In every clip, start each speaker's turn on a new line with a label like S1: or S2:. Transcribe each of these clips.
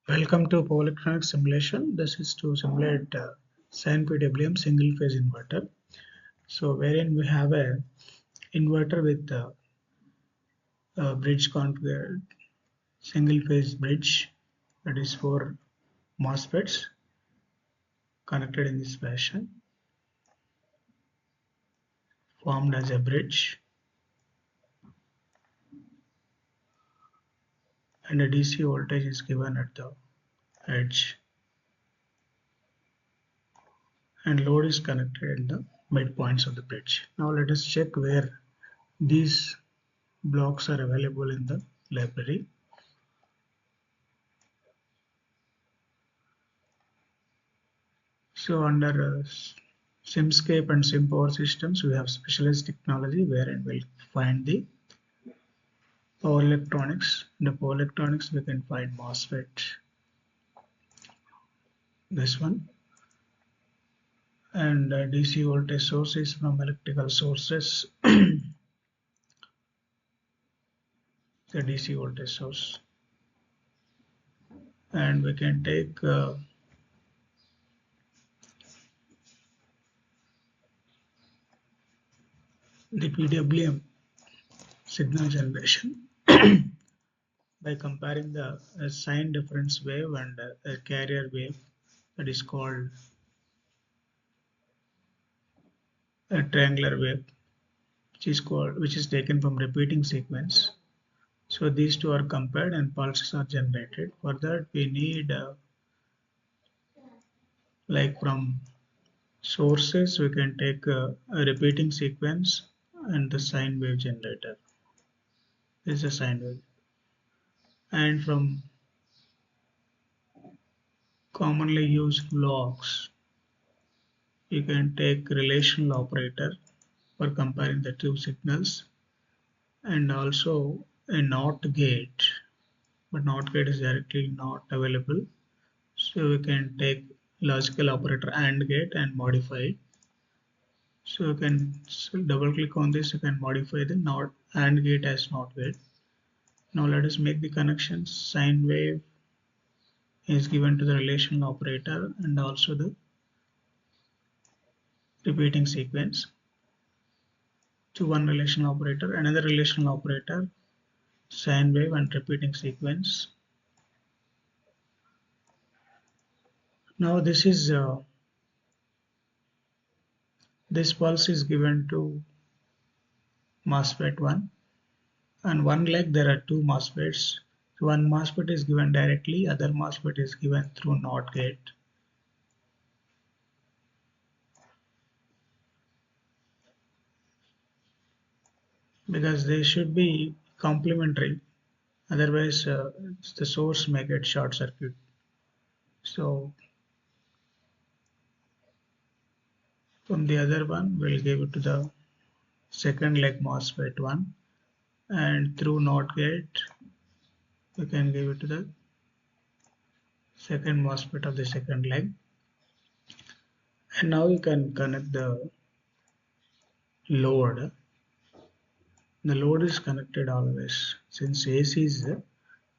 S1: Welcome to Power Electronics simulation. This is to simulate sine PWM single phase inverter. So wherein we have a inverter with a bridge configured single phase bridge, that is for MOSFETs connected in this fashion, formed as a bridge, and a DC voltage is given at the edge, and load is connected in the midpoints of the bridge. Now let us check where these blocks are available in the library. So under SimScape and SimPower systems, we have specialized technology wherein we'll find the power electronics. In the power electronics, we can find MOSFET, this one, and DC voltage sources from electrical sources, the DC voltage source, and we can take the PWM signal generation by comparing the sign difference wave and a carrier wave, that is called a triangular wave, which is taken from repeating sequence. So these two are compared and pulses are generated. For that we need like from sources we can take a repeating sequence and the sine wave generator. This is a sine wave. And from commonly used logs you can take relational operator for comparing the two signals, and also a NOT gate, but NOT gate is directly not available. So we can take logical operator AND gate and modify it. So you can double click on this, you can modify the NOT AND gate as NOT gate. Now let us make the connections. Sine wave is given to the relational operator and also the repeating sequence to one relational operator, another relational operator, sine wave and repeating sequence. Now this pulse is given to MOSFET 1, and one leg there are two MOSFETs. One MOSFET is given directly, other MOSFET is given through NOT gate. Because they should be complementary, otherwise the source may get short circuit. So from the other one we'll give it to the second leg MOSFET 1, and through NOT gate we can give it to the second MOSFET of the second leg. And now you can connect the load. The load is connected always, since AC is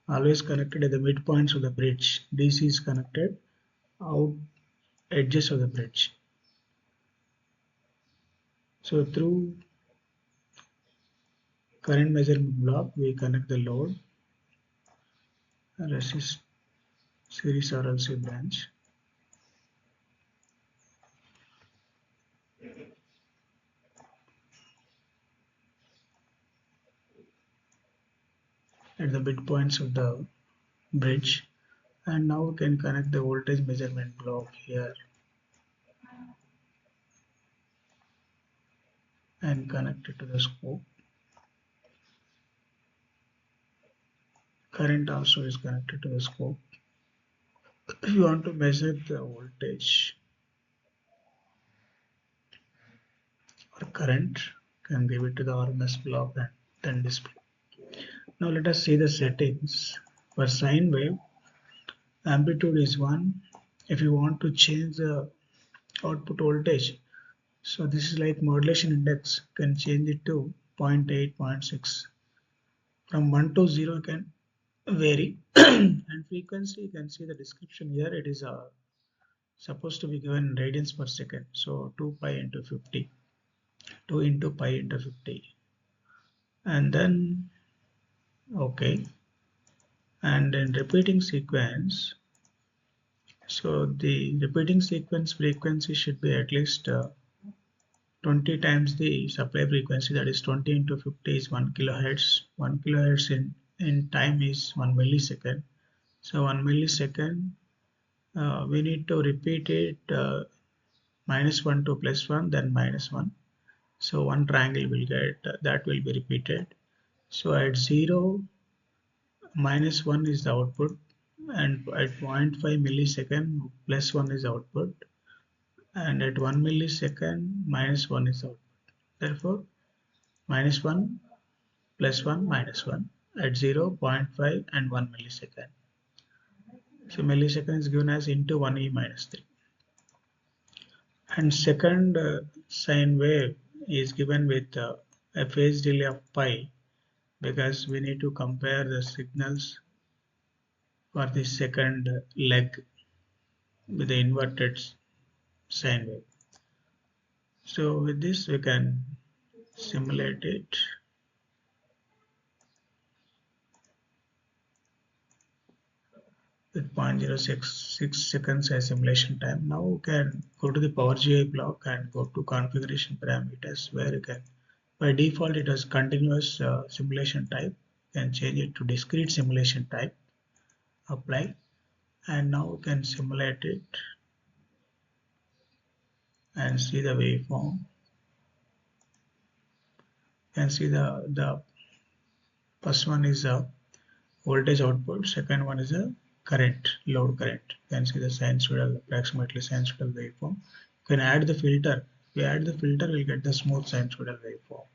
S1: always connected at the midpoints of the bridge. DC is connected out edges of the bridge. So through current measurement block we connect the load, resist series RLC branch. At the midpoints of the bridge, and now we can connect the voltage measurement block here and connect it to the scope. Current also is connected to the scope. If you want to measure the voltage or current, you can give it to the RMS block and then display. Now let us see the settings. For sine wave, amplitude is 1. If you want to change the output voltage, so this is like modulation index, you can change it to 0.8, 0.6. From 1 to 0 you can vary. And frequency, you can see the description here. It is supposed to be given in radians per second. So 2 pi into 50, 2 into pi into 50. And then, okay. And in repeating sequence, so the repeating sequence frequency should be at least 20 times the supply frequency, that is 20 into 50 is 1 kilohertz. 1 kilohertz in time is 1 millisecond. So 1 millisecond, we need to repeat it -1 to +1, then -1. So one triangle will get that will be repeated. So at 0, -1 is the output, and at 0.5 millisecond, +1 is output, and at 1 millisecond, -1 is output. Therefore, -1 +1 -1 at 0, 0.5 and 1 millisecond. So millisecond is given as into 1e minus 3. And second sine wave is given with a phase delay of pi, because we need to compare the signals for the second leg with the inverted sine wave. So with this we can simulate it. With 0.066 seconds as simulation time. Now we can go to the Power GI block and go to configuration parameters, where you can, by default it has continuous simulation type. You can change it to discrete simulation type, apply, and now we can simulate it and see the waveform. You can see the first one is a voltage output, second one is a current, load current. You can see the sinusoidal, approximately sinusoidal waveform. You can add the filter. If we add the filter, we'll get the smooth sinusoidal waveform.